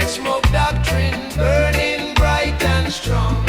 Sacred smoke doctrine, burning bright and strong.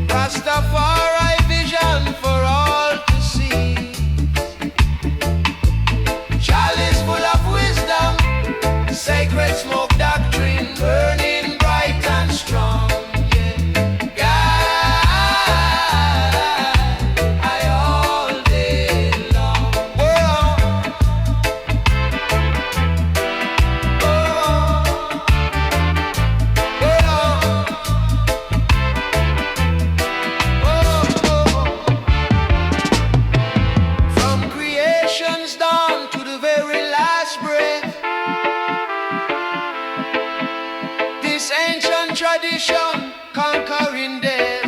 Rastafari vision for all to see. Chalice full of wisdom, sacred smoke doctrine, burning bright and strong. Tradition conquering death.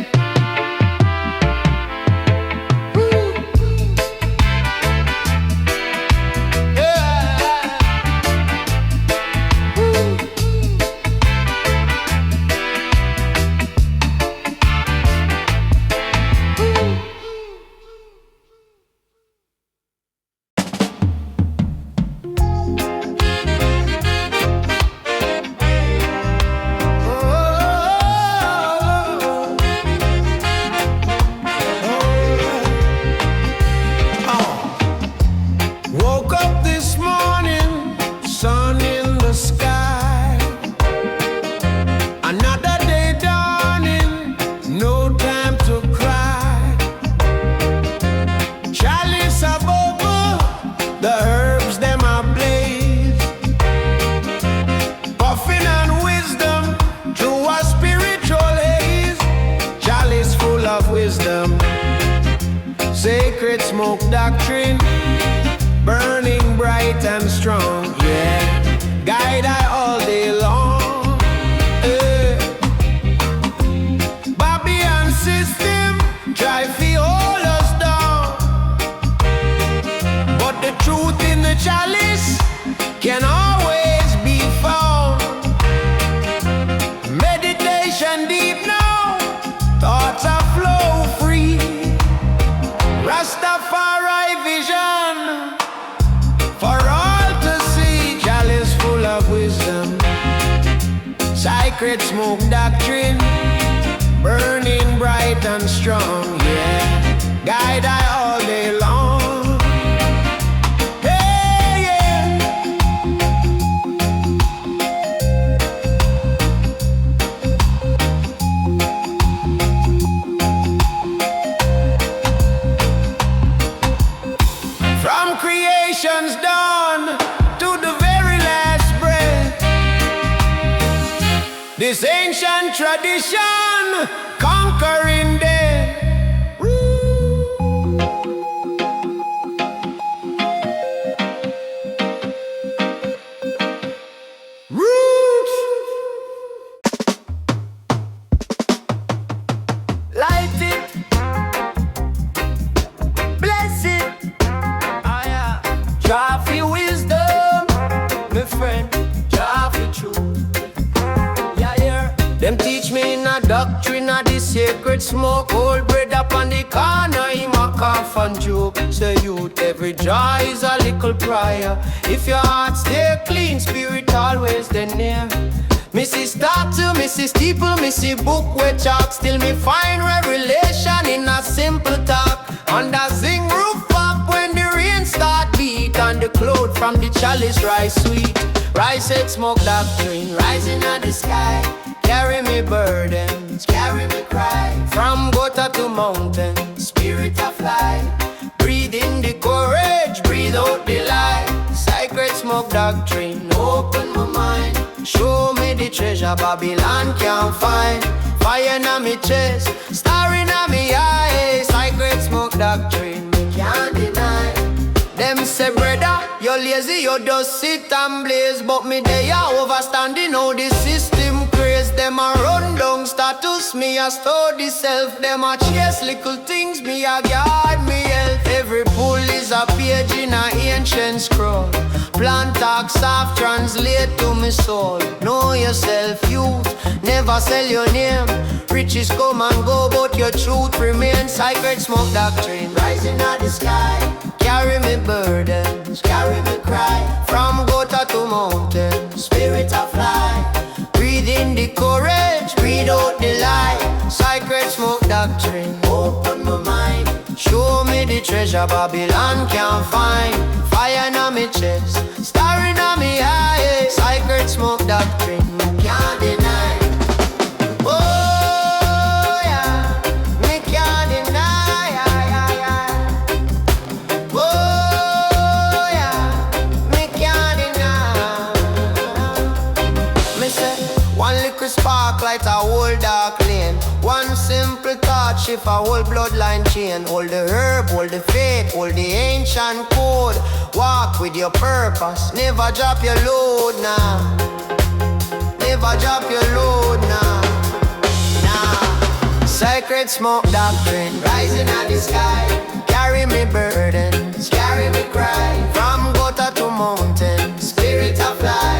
Sacred smoke doctrine, burning bright and strong, yeah. Guide I all day long. Babylon system try to hold us down, but the truth in the chalice can always be found. Meditation deep now, thoughts are flow free. Rastafari vision for all to see. Chalice full of wisdom, sacred smoke doctrine, burning bright and strong, yeah. Guide I all day long. Hey, yeah. From creation's dawn to the very last breath, this ancient tradition conquering death. Roots. Light it, bless it. Draw for wisdom, my friend. Draw for truth. Yeah, yeah. Them teach me in a doctrine of the sacred smoke. Old bread up on the corner, him a cough and joke. Say youth, every draw is a little prayer. If your heart stay clean, spirit always there near. Missy statue, missy steeple, missy book where chalk. Still me find revelation in a simple talk. Under zinc roof up when the rain start beat, and the cloud from the chalice rise sweet. Rise head smoke doctrine, rising at the sky. Carry me burdens, carry me cry. From gutter to mountain, spirit of light. Breathe in the courage, breathe out the light. Sacred smoke doctrine, open my mind. Show me the treasure Babylon can't find. Fire in my chest, star in my eyes. Sacred smoke doctrine, me can't deny. Them say brother, you lazy, you just sit and blaze. But me they are overstanding how the system craze. Them Them a run down status, me a study self. Them a chase little things, me a guard me health. Every pull is a page in a ancient scroll. Plant talk soft, translate to me soul. Know yourself, youth, never sell your name. Riches come and go, but your truth remains. Sacred smoke doctrine, rising out the sky. Carry me burdens, carry me cry. From gutter to mountain, spirit of fly. Breathe in the courage, breathe out the light. Sacred smoke doctrine, open my mind. Show me the treasure Babylon can't find. Fire in my chest, star in my eye. Sacred smoke doctrine, can't deny. Oh yeah, me can't deny. Oh yeah, me can't deny. Me say, one little spark light a whole dark lane. One simple thought shift a whole bloodline chain. Hold the herb, hold the faith, hold the ancient code. Walk with your purpose, never drop your load now. Never drop your load now. Nah. Sacred smoke doctrine, rising at the sky. Carry me burdens, carry me cry. From gutter to mountain, spirit of fly.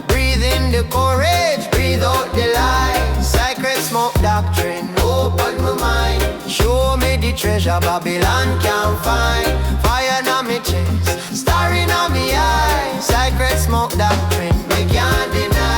Breathe in the courage, breathe out the light. Sacred smoke doctrine, open my mind. Show me the treasure Babylon can't find. Fire in my chest, star in my eye. Sacred smoke doctrine, we can't deny.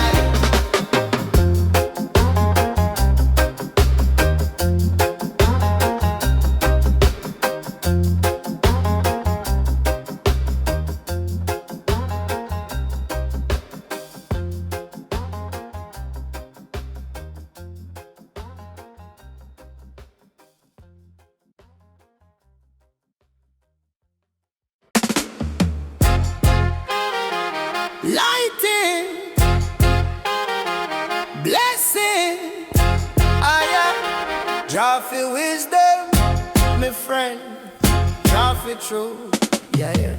Lighting, blessing, draw for wisdom, my friend, draw for truth, yeah.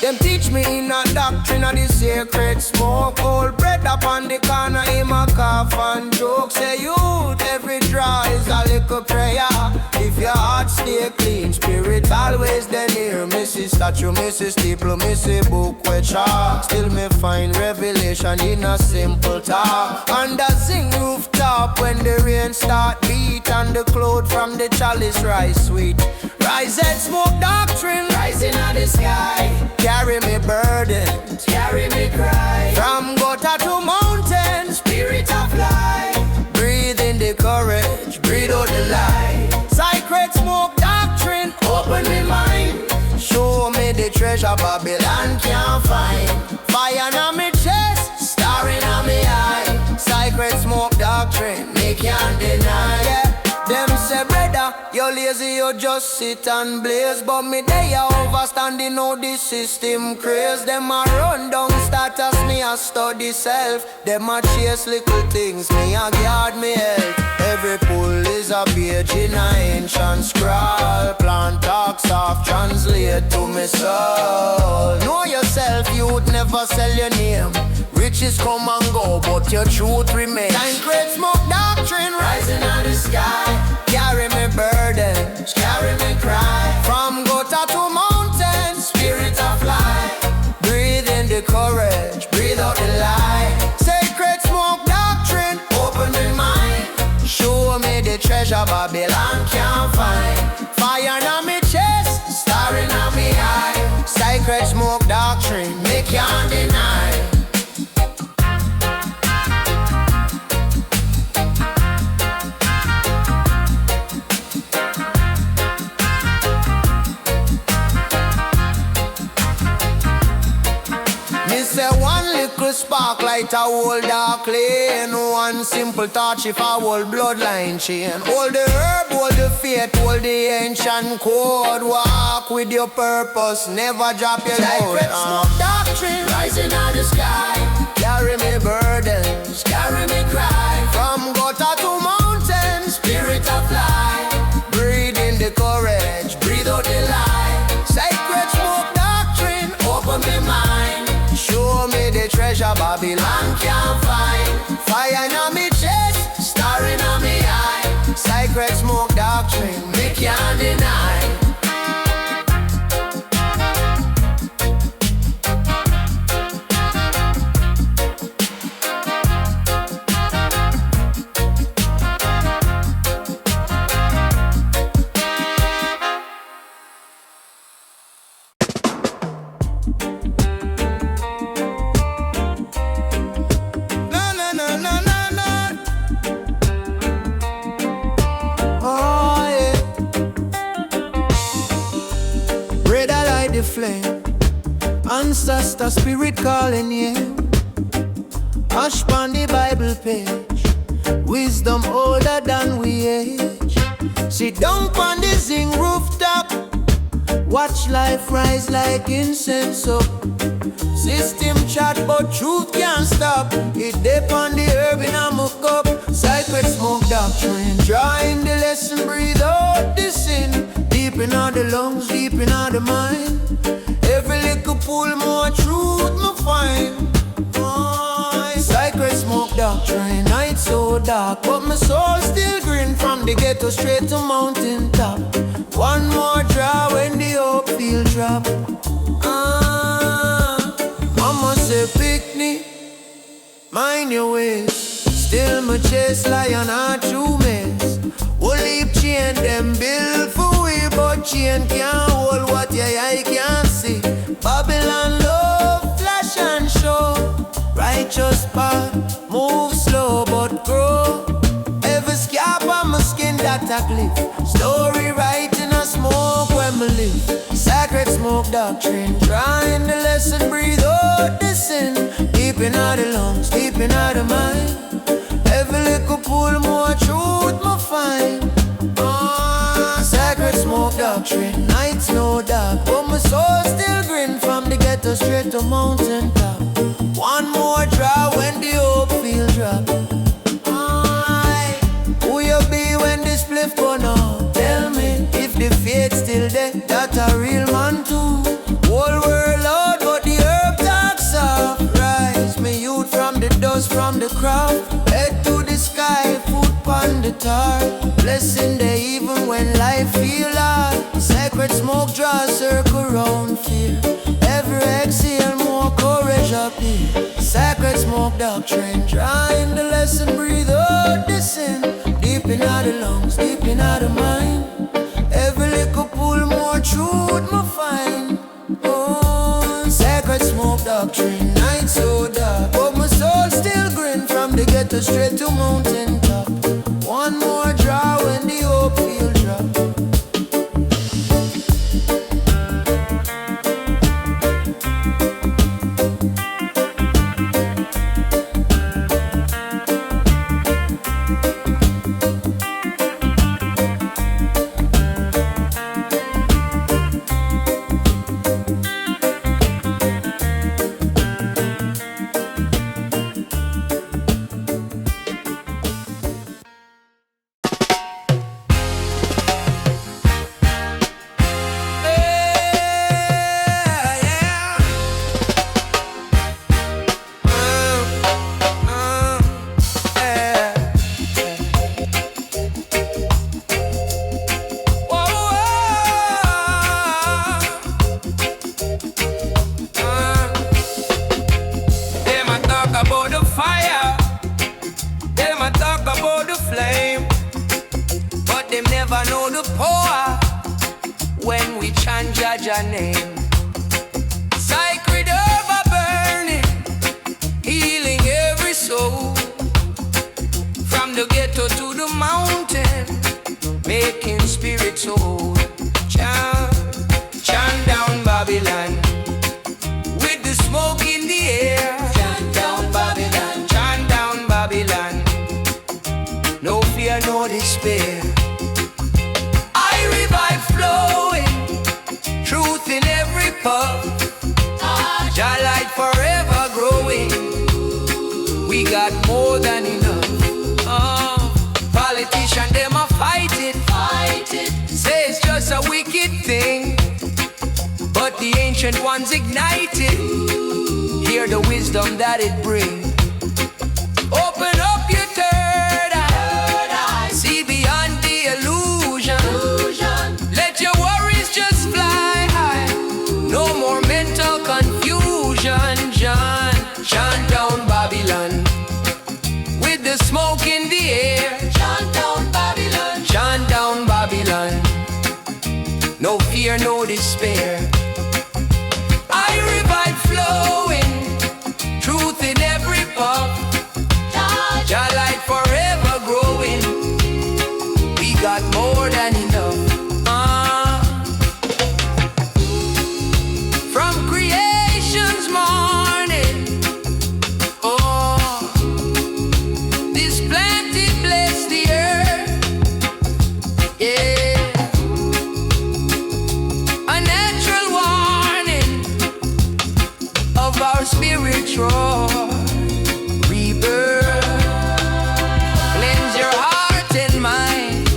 Them teach me in a doctrine of the sacred smoke. Old bread up on the corner, in my cough and joke. Say youth, every draw is a little prayer. If your heart stay clean, spirit always then here. Missy statue, missy steeple, missy book with chalk. Still me find revelation in a simple talk. Under sing rooftop when the rain start beat. And the cloud from the chalice rise sweet. Rise and smoke doctrine, rising out the sky. Carry me burdens, carry me cry. From gutter to mountain, spirit of life. Breathe in the courage, breathe out the light. Sacred smoke doctrine, open me mind. Show me the treasure Babylon can't find. Fire in my chest, star in my eye. Sacred smoke doctrine, me can't deny. Yeah. Them say, brother, you're lazy, you just sit and blaze. But me they are overstanding how the system craze. Them a run down status, me a study self. Them a chase little things, me a guard me health. Every pull is a page in a ancient scroll. Plant talk soft, translate to me soul. Know yourself, you'd never sell your name. Riches come and go, but your truth remains. Sacred smoke doctrine, rising out the sky. Carry me burdens, carry me cry. From gutter to mountain, spirit of life. Breathe in the courage, breathe out the light. Sacred smoke doctrine, open my mind. Show me the treasure Babylon can't find. Fire in my chest, star in my eye. Sacred smoke doctrine, me can't deny. Say one little spark light a whole dark lane. One simple touch if a whole bloodline chain. Hold the herb, hold the faith, hold the ancient code. Walk with your purpose, never drop your load. Sacred smoke doctrine, rising out the sky. Carry me burdens, carry me cry. From gutter to mountain, spirit of life. Breathe in the courage, breathe out the light. Sacred smoke doctrine, open my mind. Show me the treasure Babylon can't find. Fire in my chest. Sacred smoke doctrine, me can't deny. The flame, ancestor spirit calling you. Hush on the Bible page, wisdom older than we age. Sit down on the zinc rooftop, watch life rise like incense up. System chat but truth can't stop. It dip on the herb in a muck up. Sacred smoke doctrine, drawing the lesson, breathe out the sin. Deep in all the lungs, deep in all the mind. Every little pull more truth me find. Oh, sacred smoke doctrine, night so dark, but my soul still green. From the ghetto straight to mountain top. One more draw when the hope feel drop. Mama say picnic, mind your ways. Still my chest lion a true mess. We'll leave chain them build for we, but chain can't hold what your eye can't see. Babylon love, flash and show. Righteous path, move slow but grow. Every scalp on my skin that a cliff. Story writing a smoke when me live. Sacred smoke doctrine, trying the lesson, breathe out the sin. Deep in all the lungs, deep in all the mind. Every little pull more truth me find. Sacred smoke doctrine, nights no dark, but my soul still grin. From the ghetto straight to mountain top. One more draw when the hope feel drop. Who you be when this spliff burn out? Tell me if the faith still there, that a real man too. Whole world out, but the herb talks soft. Rise me youth from the dust, from the crowd. Head to the sky, foot on the tar. Blessing day even when life feel hard. Sacred smoke draw a circle round fear. Every exhale more courage up here. Sacred smoke doctrine, trying the lesson, breathe out the sin. Deep in all the lungs, deep in all the mind. Every little pull more truth me find. Oh, sacred smoke doctrine, night so dark, but my soul still grin. From the ghetto straight to mountain top. One more draw when the hope feel drop. Jah name. Sacred herb a burning, healing every soul. From the ghetto to the mountain, making spirits whole. Chant, chant down Babylon, with the smoke in the air. Chant down Babylon, chant down Babylon. No fear, no despair. I revive flowing, truth in every puff. Jah light forever growing. We got more than enough. Politicians them a fight it. Say it's just a wicked thing, but the ancient ones ignite it. Hear the wisdom that it brings. Open up your third eye, see beyond the no fear, no despair. I revive flowing, truth in every puff. Jah light forever growing. We got more than enough. From creation's morning, oh, this planted bless the earth. Yeah, a natural warning of our spiritual rebirth. Cleanse your heart and mind,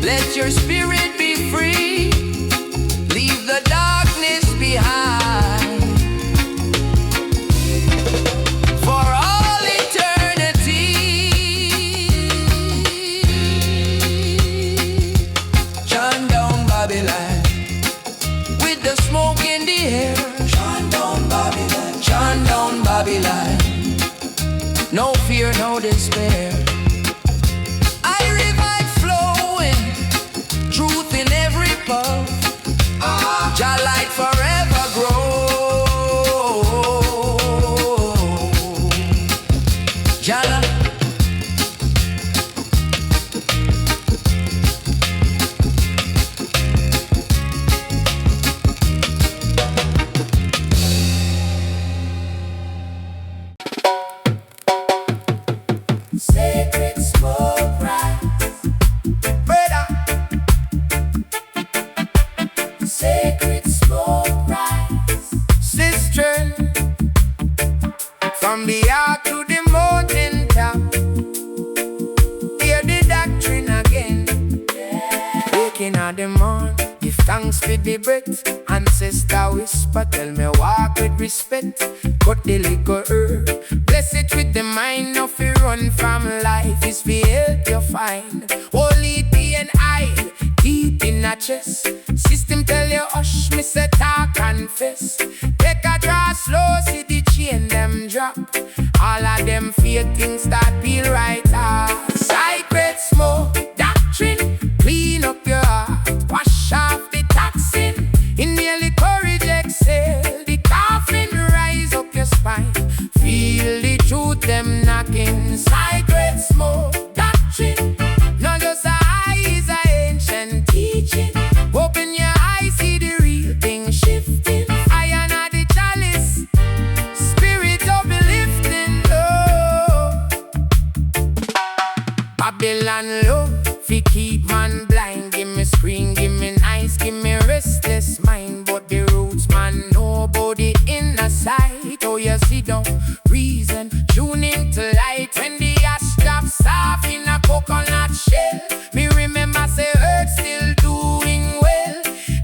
let your spirit be free. Leave the darkness behind for all eternity. Shine down Babylon with the smoke in the air. Shine down Babylon, shine down Babylon. No fear, no despair. I revive flowing, truth in every puff. Jah light forever grow. Jah light. Sacred smoke rise, Brother, sacred smoke rise. sister, from the ark to the mountain top, hear the doctrine again. Waking at the morn, give thanks for the breath. Ancestor whisper, tell me walk with respect. Cut the liquor herb, bless it with the mind. Of you run from life is for health you find. Holy tea and I, deep in a chest. System tell you hush, me say talk confess. Take a draw slow, see the chain them drop. All of them fake things start peel right off. Sacred smoke, doctrine, clean up your heart. Wash off the toxin, inhale the courage, exhale the coffin. Rise up your spine, feel the truth them knocking. Sacred smoke, doctrine, not just a eyes, a ancient teaching. Open your eyes, see the real thing shifting. Iron at the chalice, spirit of lifting low. Babylon low, fi keep man blind. Give me screen, give me nice, give me restless mind. But the roots man, nobody in the sight. Oh, you see, don't reason, tune into light. When the ash drops off in a coconut shell, me remember say earth still doing well.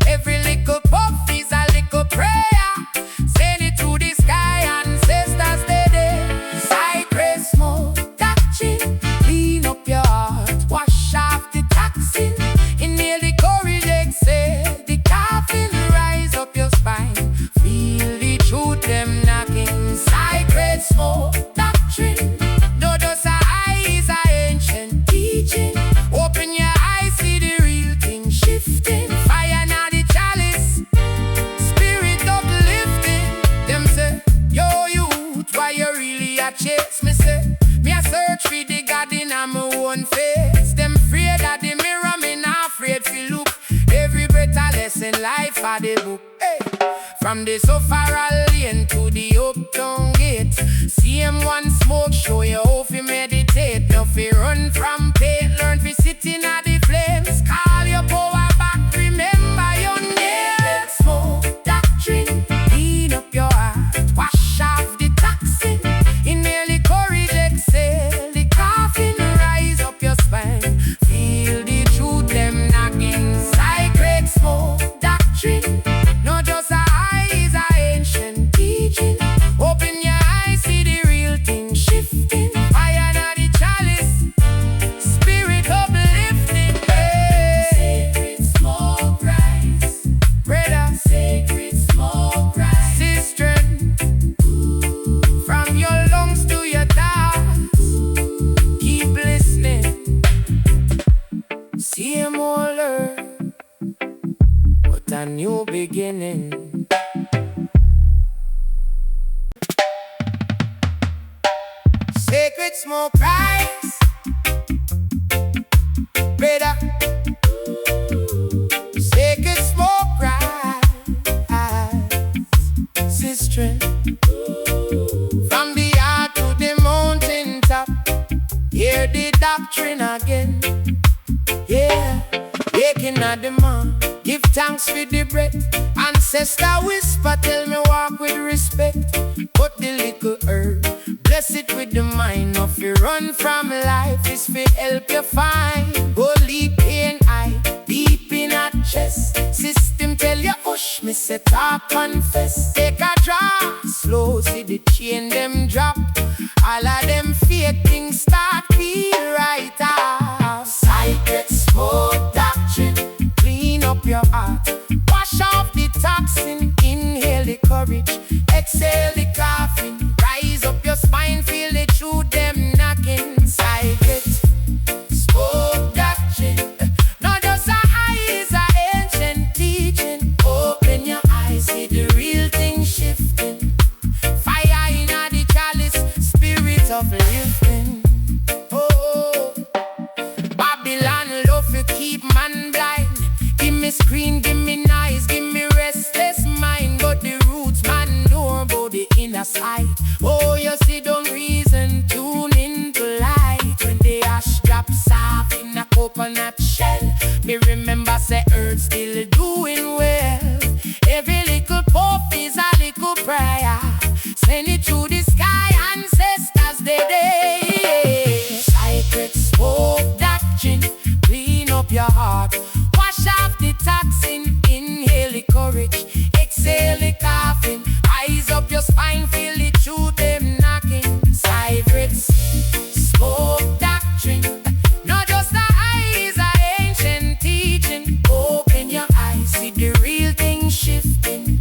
Every little puff is a little prayer. Send it to the sky, ancestors stay there. Sacred smoke, doctrine, clean up your heart. Wash off the toxin, inhale the courage, exhale the coffin. Rise up your spine, feel the truth them knocking. Sacred smoke, doctrine, no just a eyes, a ancient teaching. Open your eyes, see the real thing shifting. Fire now the chalice, spirit uplifting. Them say, yo youth, why you really a chase? Me say, me a search for the God in a my own face. Them afraid of the mirror, me not afraid to look. Every breath a lesson, life a the book. Hey. From the Safari lane to the uptown gate, same one smoke show you how to meditate. No fi run from pain, learn fi sitting at the flames. Call your power back, remember your name. Smoke, doctrine, clean up your heart. Wash off the toxin, inhale the courage, exhale the coffin. Rise up your spine, feel the truth them knocking. Sacred smoke, doctrine, not just a eyes, a ancient teaching. Open your eyes, see the real thing shifting. Fire now the chalice, spirit uplifting. Hey. Sacred smoke rise, brother. Sacred smoke rise, sister. From your lungs to your thoughts, keep listening. See him all learn. a new beginning. Sacred smoke rise, brother. Sacred smoke rise, sister. From the heart to the mountain top, hear the doctrine again. Yeah, waking at the man, give thanks for the breath. Ancestor whisper, tell me walk with respect. Put the little herb, bless it with the mind. Of you run from life is for help you find. Holy pain I deep in a chest. System tell you hush, me say talk confess. Take a draw, slow see the chain them drop. All of them fake things start feel right off. Sacred smoke doctrine, clean up your heart. Wash off the toxin, inhale the courage. Exhale the coughing, rise up your spine, feel the truth them knocking. Sacred smoke doctrine, not just a eyes, a ancient teaching. Open your eyes, see the real thing shifting. Fire in the chalice, spirit of lifting. Oh, Babylon love to keep man blind. Give me screen, give me nice, give me restless mind. But the roots man know about the inner side. Oh, you see don't reason, tune into light. When the ash drops off in a coconut shell, me remember say earth still doing well. Every little puff is a little prayer. Send it to the sky, ancestors they day. Sacred smoke doctrine, clean up your heart. Wash off the toxin, inhale the courage. Exhale the coughing, rise up your spine, feel the truth them knocking. Sacred smoke doctrine, not just the eyes, a ancient teaching. Open your eyes, see the real thing shifting.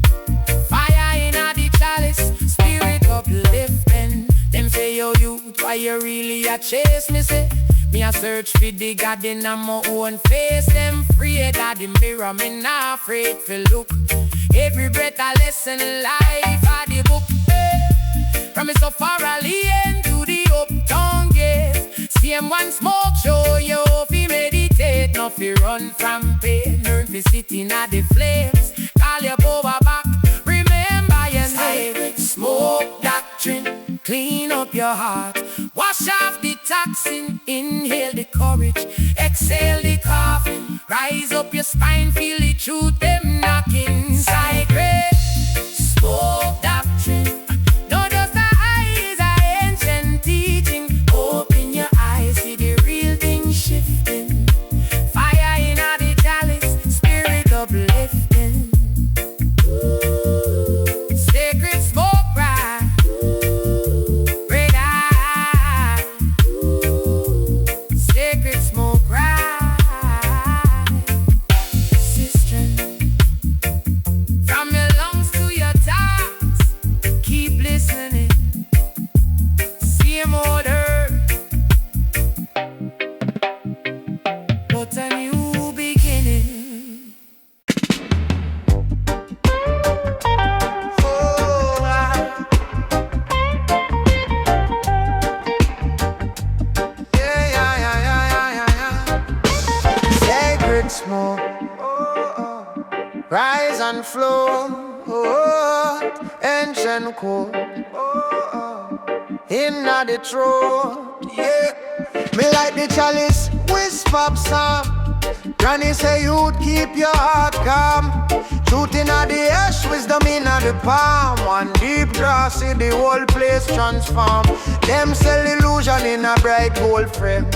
Fire in the chalice, spirit uplifting. Them say yo youth, why you really a chase me say? Me a search for the God in my own face. Them afraid of the mirror, me not afraid to look. Every breath a lesson in life of the book. From the Rastafarian to the uptown gate. Same one smoke show you fi meditate. No fi run from pain, learn fi sit in the flames. Call your power back, remember your name. Smoke doctrine, clean up your heart. Wash off the toxin, inhale the courage. Exhale the coughing, rise up your spine, feel the truth them knocking. Sacred smoke doctrine, not just the eyes, a ancient teaching. Open your eyes, see the real thing shifting. Fire in the chalice, spirit uplifting. Sacred smoke rise, red eye. Sacred smoke rise, sister. From your lungs to your tops, keep listening. Same old earth, but a new beginning. Oh, yeah. Sacred smoke, rise and flow. Ancient code, inna the throat, yeah. Me like the chalice, whisper psalm. Granny say you'd keep your heart calm. Truth inna the ash, wisdom inna the palm. One deep draw, see the whole place transform. Them sell illusion in a bright gold frame.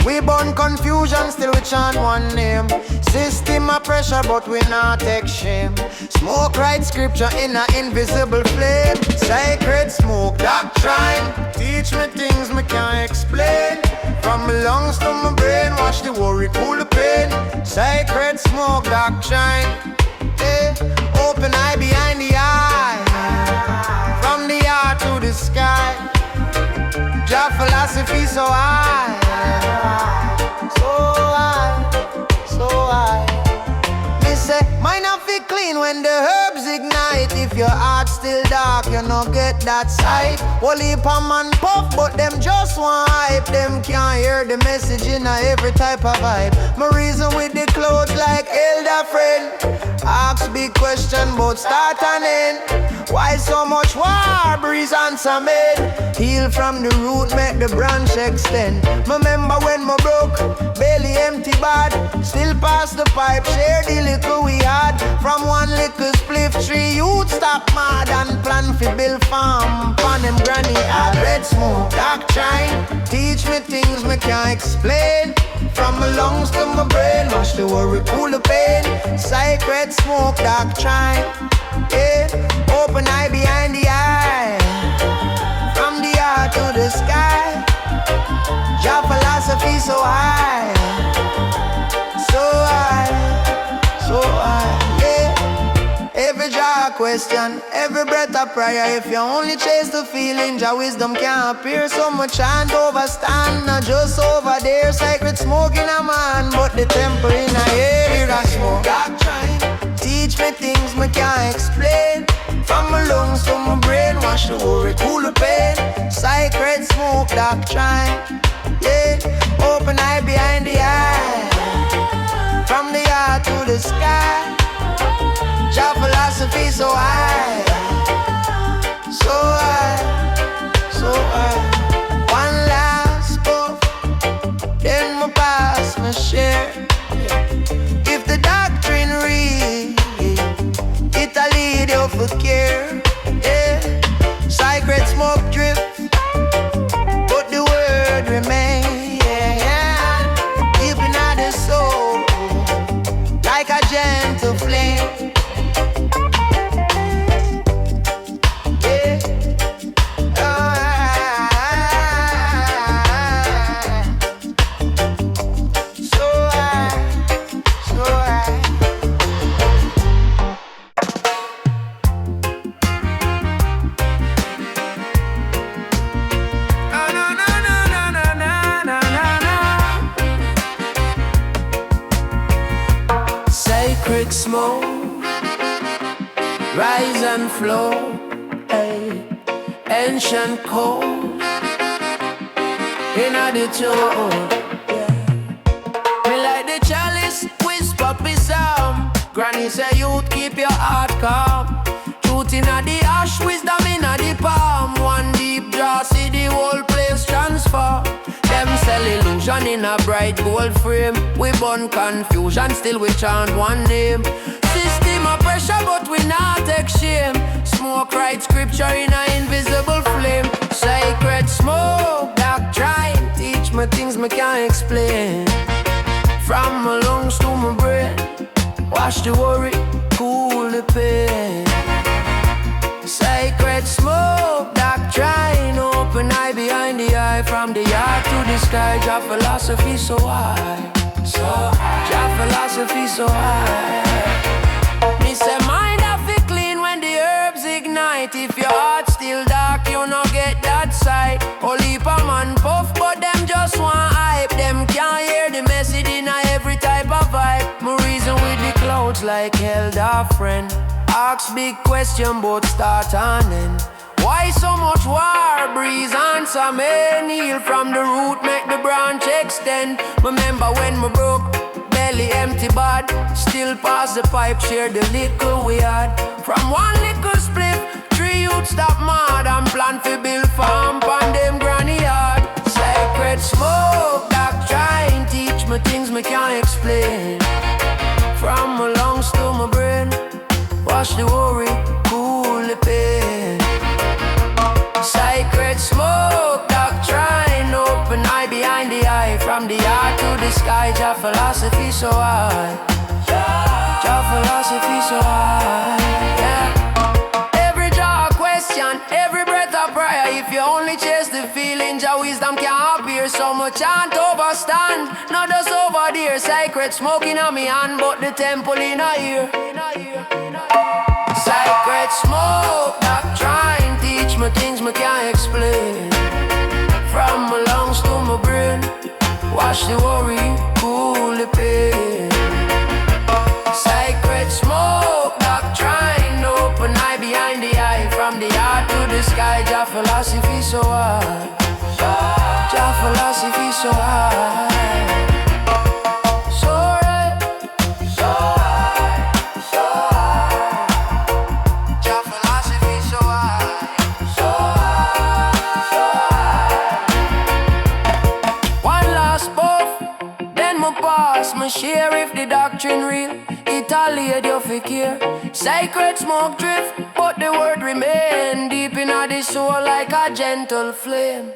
We burn confusion, still we chant one name. System a pressure, but we not take shame. Smoke right scripture in a invisible flame. Sacred smoke doctrine, teach me things me can't explain. From my lungs to my brain, watch the worry, cool the pain. Sacred smoke doctrine, yeah. Open eye behind the eye. From the heart to the sky. Jah philosophy so high, so high, so high. Me say, mine have to clean. when the herbs ignite. If your heart still dark, you no get that sight. Whole heap of man puff, but them just want hype. Them can't hear the message in every type of vibe. My reason with the clothes like elder friend. Ask big question about start and end. Why so much war, breeze and some head? Heal from the root, make the branch extend. Remember when my broke, belly empty bad. Still pass the pipe, share the liquor we had. From one liquor spliff tree, you'd stop mad and plan for build farm. Pan them granny had red smoke, dark shine. Teach me things me can't explain. From my lungs to my brain, wash the worry, cool the pain. Sacred smoke, dark shine. Yeah, open eye behind the eye. From the heart to the sky. Your philosophy so high. So high, so high, yeah. Every draw a question, every breath a prayer. If you only chase the feeling, your wisdom can't appear. So much chant overstand, not just over there. Sacred smoke in a man, but the temple in a air. That smoke, dark trying. Teach me things me can't explain. From my lungs to my brain, wash the worry, cool the pain. Sacred smoke, dark trying. Yeah, open eye behind the eye. From the heart to the sky. Your philosophy so high. So high, so high. One last puff, then my pass my share. If the doctrine read, it'll lead you for care. Yeah, sacred smoke drip, but the word remain. Yeah, keeping out the soul like a gentle flame. Yeah, so high, so high. Sacred smoke, rise and flow, ay. Ancient code, in the tone, yeah. Me like the chalice, whisper peace sound. Granny say youth keep your heart calm. Truth in the ash, wisdom in the palm. One deep draw, see the whole place transform. Them sell illusion in a bright gold frame. We burn confusion, still we chant one name. System of pressure, but we not take shame. Smoke right scripture in a invisible flame. Sacred smoke, doctrine. Teach me things me can't explain. From my lungs to my brain, wash the worry, cool the pain. Sacred smoke, doctrine. Open eye behind the eye. From the heart to the sky. Your philosophy so high, so high. Your philosophy so high. Me say mind have it clean when the herbs ignite. If your heart still dark, you no get that sight. Whole heap of man puff, but them just want hype. Them can't hear the message in every type of vibe. My reason with the clouds like elder friend. Ask big question, but start and end. Why so much war, breeze and some men? Heal from the root, make the branch extend. Remember when we broke, belly empty bad. Still pass the pipe, share the liquor we had. From one liquor split, three youth stop mad and plan for build farm pan them granny yard. Sacred smoke, doctrine. Teach me things me can't explain. From my lungs to my brain, wash the worry, cool the pain. Sacred smoke, doctrine. Open eye behind the eye. From the heart to the sky. Your philosophy so high. Your philosophy so high, yeah. Every draw a question, every breath a prayer. If you only chase the feelings, your wisdom can't appear. So much can't overstand. Not just over there. Sacred smoke in a me hand, but the temple in a ear. Sacred smoke, doctrine. Teach me things me can't explain. From my lungs to my brain, wash the worry, cool the pain. Sacred smoke, doctrine. so high. Jah philosophy so high. So right, so high, so high. Jah philosophy so high, so high, so high. One last puff, then my pass, my share if the doctrine real. Italiate you fi care. Sacred smoke drift, but the word remain deep in the soul like a gentle flame.